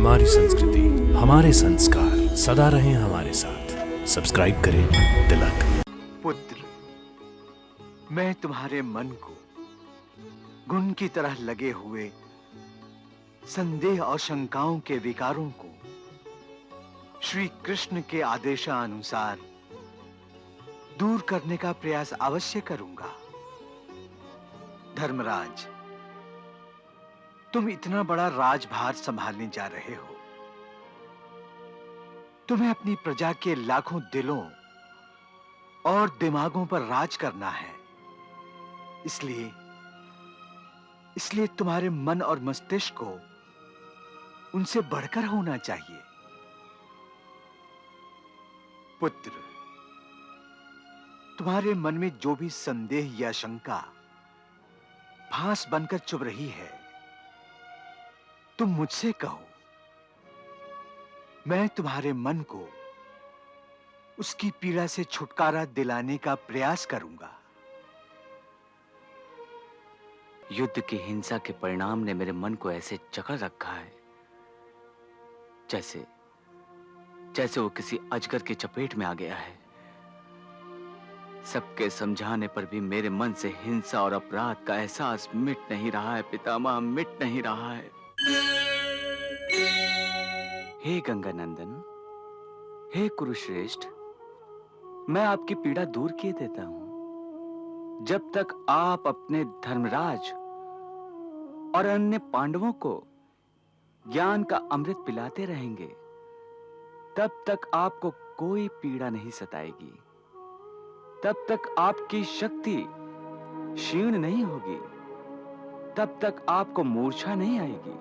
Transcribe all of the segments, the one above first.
हमारी संस्कृति, हमारे संस्कार सदा रहें हमारे साथ। सब्सक्राइब करें तिलक। पुत्र, मैं तुम्हारे मन को घुन की तरह लगे हुए संदेह और शंकाओं के विकारों को श्री कृष्ण के आदेशानुसार दूर करने का प्रयास अवश्य करूंगा। धर्मराज, तुम इतना बड़ा राजभार संभालने जा रहे हो। तुम्हें अपनी प्रजा के लाखों दिलों और दिमागों पर राज करना है। इसलिए तुम्हारे मन और मस्तिष्क को उनसे बढ़कर होना चाहिए। पुत्र, तुम्हारे मन में जो भी संदेह या शंका फांस बनकर चुभ रही है, तुम मुझसे कहो। मैं तुम्हारे मन को उसकी पीड़ा से छुटकारा दिलाने का प्रयास करूंगा। युद्ध की हिंसा के परिणाम ने मेरे मन को ऐसे जकड़ रखा है जैसे वो किसी अजगर की चपेट में आ गया है। सबके समझाने पर भी मेरे मन से हिंसा और अपराध का एहसास मिट नहीं रहा है पितामह, मिट नहीं रहा है। हे गंगानंदन, हे कुरुश्रेष्ठ, मैं आपकी पीड़ा दूर किए देता हूं। जब तक आप अपने धर्मराज और अन्य पांडवों को ज्ञान का अमृत पिलाते रहेंगे, तब तक आपको कोई पीड़ा नहीं सताएगी। तब तक आपकी शक्ति क्षीण नहीं होगी। तब तक आपको मूर्छा नहीं आएगी।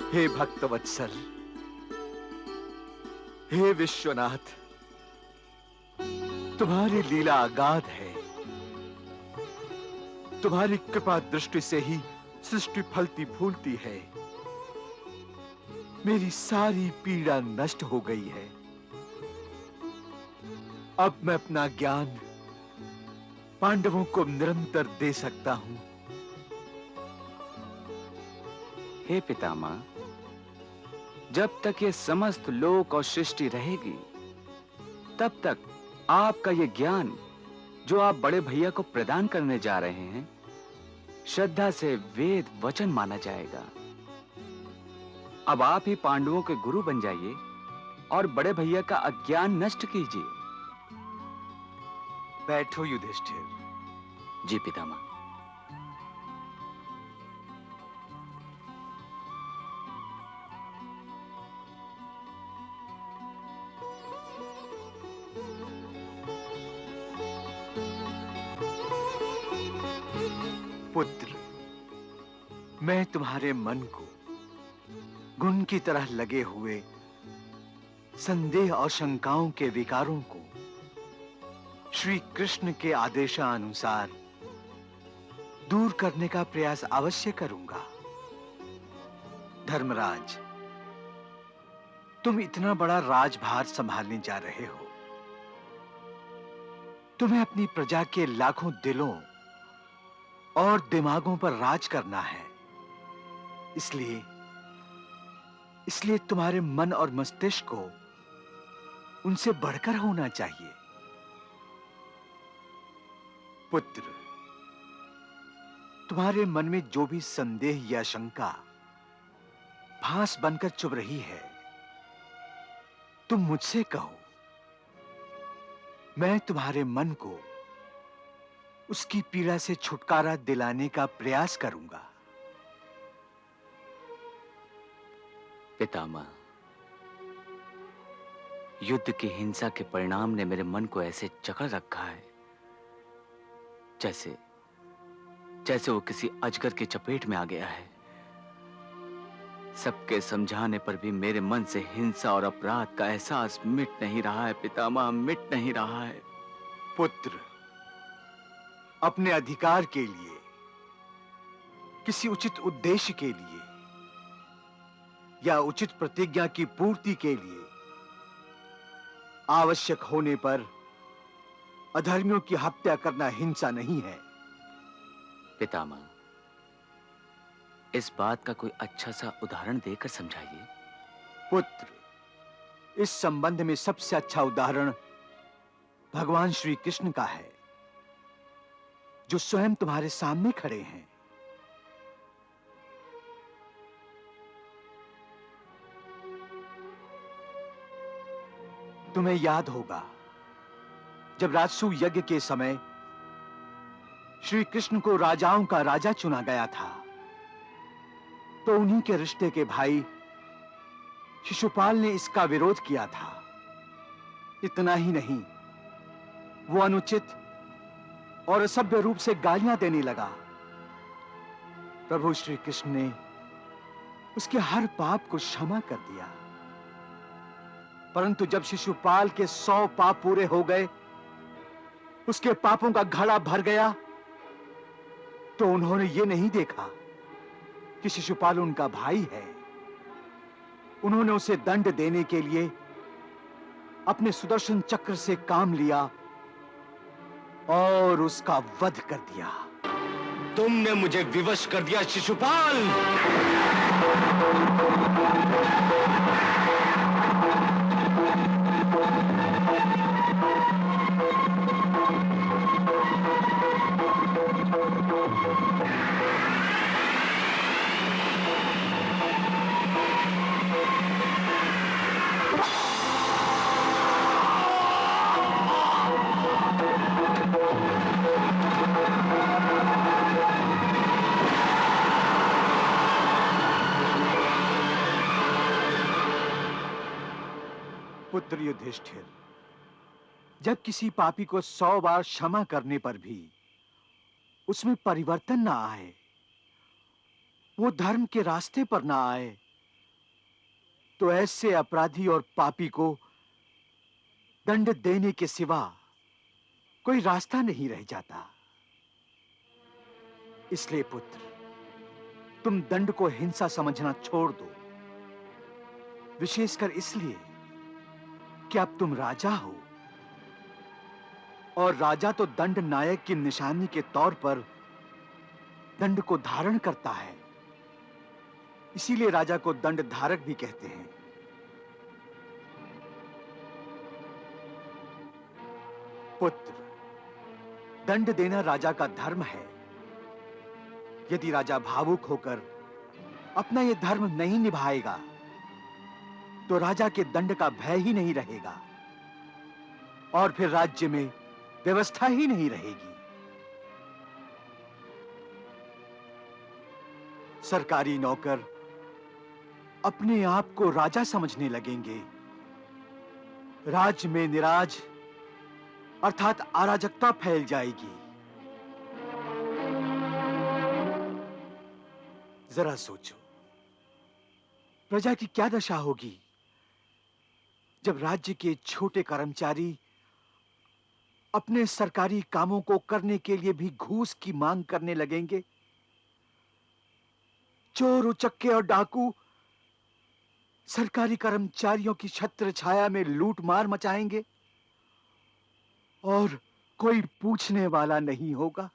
हे भक्तवत्सल, हे विश्वनाथ, तुम्हारी लीला अगाध है। तुम्हारी कृपा दृष्टि से ही सृष्टि फलती फूलती है। मेरी सारी पीड़ा नष्ट हो गई है। अब मैं अपना ज्ञान पांडवों को निरंतर दे सकता हूं। हे पितामह, जब तक ये समस्त लोक और सृष्टि रहेगी, तब तक आपका ये ज्ञान जो आप बड़े भैया को प्रदान करने जा रहे हैं, श्रद्धा से वेद वचन माना जाएगा। अब आप ही पांडवों के गुरु बन जाइए और बड़े भैया का अज्ञान नष्ट कीजिए। बैठो युधिष्ठिर। जी पितामह। पुत्र, मैं तुम्हारे मन को घुन की तरह लगे हुए संदेह और शंकाओं के विकारों को श्री कृष्ण के आदेशानुसार दूर करने का प्रयास अवश्य करूंगा। धर्मराज, तुम इतना बड़ा राजभार संभालने जा रहे हो। तुम्हें अपनी प्रजा के लाखों दिलों और दिमागों पर राज करना है। इसलिए तुम्हारे मन और मस्तिष्क को उनसे बढ़कर होना चाहिए। पुत्र, तुम्हारे मन में जो भी संदेह या शंका फांस बनकर चुभ रही है, तुम मुझसे कहो। मैं तुम्हारे मन को उसकी पीड़ा से छुटकारा दिलाने का प्रयास करूंगा। पितामह, युद्ध की हिंसा के परिणाम ने मेरे मन को ऐसे जकड़ रखा है जैसे जैसे वो किसी अजगर की चपेट में आ गया है। सबके समझाने पर भी मेरे मन से हिंसा और अपराध का एहसास मिट नहीं रहा है पितामह, मिट नहीं रहा है। पुत्र, अपने अधिकार के लिए, किसी उचित उद्देश्य के लिए या उचित प्रतिज्ञा की पूर्ति के लिए आवश्यक होने पर अधर्मियों की हत्या करना हिंसा नहीं है। पितामह, इस बात का कोई अच्छा सा उदाहरण देकर समझाइए। पुत्र, इस संबंध में सबसे अच्छा उदाहरण भगवान श्री कृष्ण का है, जो स्वयं तुम्हारे सामने खड़े हैं। तुम्हें याद होगा, जब राजसूय यज्ञ के समय श्री कृष्ण को राजाओं का राजा चुना गया था, तो उन्हीं के रिश्ते के भाई शिशुपाल ने इसका विरोध किया था। इतना ही नहीं, वो अनुचित और असभ्य रूप से गालियां देने लगा। प्रभु श्री कृष्ण ने उसके हर पाप को क्षमा कर दिया। परंतु जब शिशुपाल के 100 पाप पूरे हो गए, उसके पापों का घड़ा भर गया, तो उन्होंने ये नहीं देखा कि शिशुपाल उनका भाई है। उन्होंने उसे दंड देने के लिए अपने सुदर्शन चक्र से काम लिया और उसका वध कर दिया। तुमने मुझे विवश कर दिया शिशुपाल। पुत्र युधिष्ठिर, जब किसी पापी को 100 बार क्षमा करने पर भी उसमें परिवर्तन ना आए, वो धर्म के रास्ते पर ना आए, तो ऐसे अपराधी और पापी को दंड देने के सिवा कोई रास्ता नहीं रह जाता। इसलिए पुत्र, तुम दंड को हिंसा समझना छोड़ दो, विशेषकर इसलिए कि अब तुम राजा हो, और राजा तो दंड नायक की निशानी के तौर पर दंड को धारण करता है। इसीलिए राजा को दंड धारक भी कहते हैं। पुत्र, दंड देना राजा का धर्म है। यदि राजा भावुक होकर अपना यह धर्म नहीं निभाएगा, तो राजा के दंड का भय ही नहीं रहेगा और फिर राज्य में व्यवस्था ही नहीं रहेगी। सरकारी नौकर अपने आप को राजा समझने लगेंगे। राज्य में निराज अर्थात अराजकता फैल जाएगी। जरा सोचो, प्रजा की क्या दशा होगी जब राज्य के छोटे कर्मचारी अपने सरकारी कामों को करने के लिए भी घूस की मांग करने लगेंगे। चोर, उचक्के और डाकू सरकारी कर्मचारियों की छत्र छाया में लूट मार मचाएंगे और कोई पूछने वाला नहीं होगा।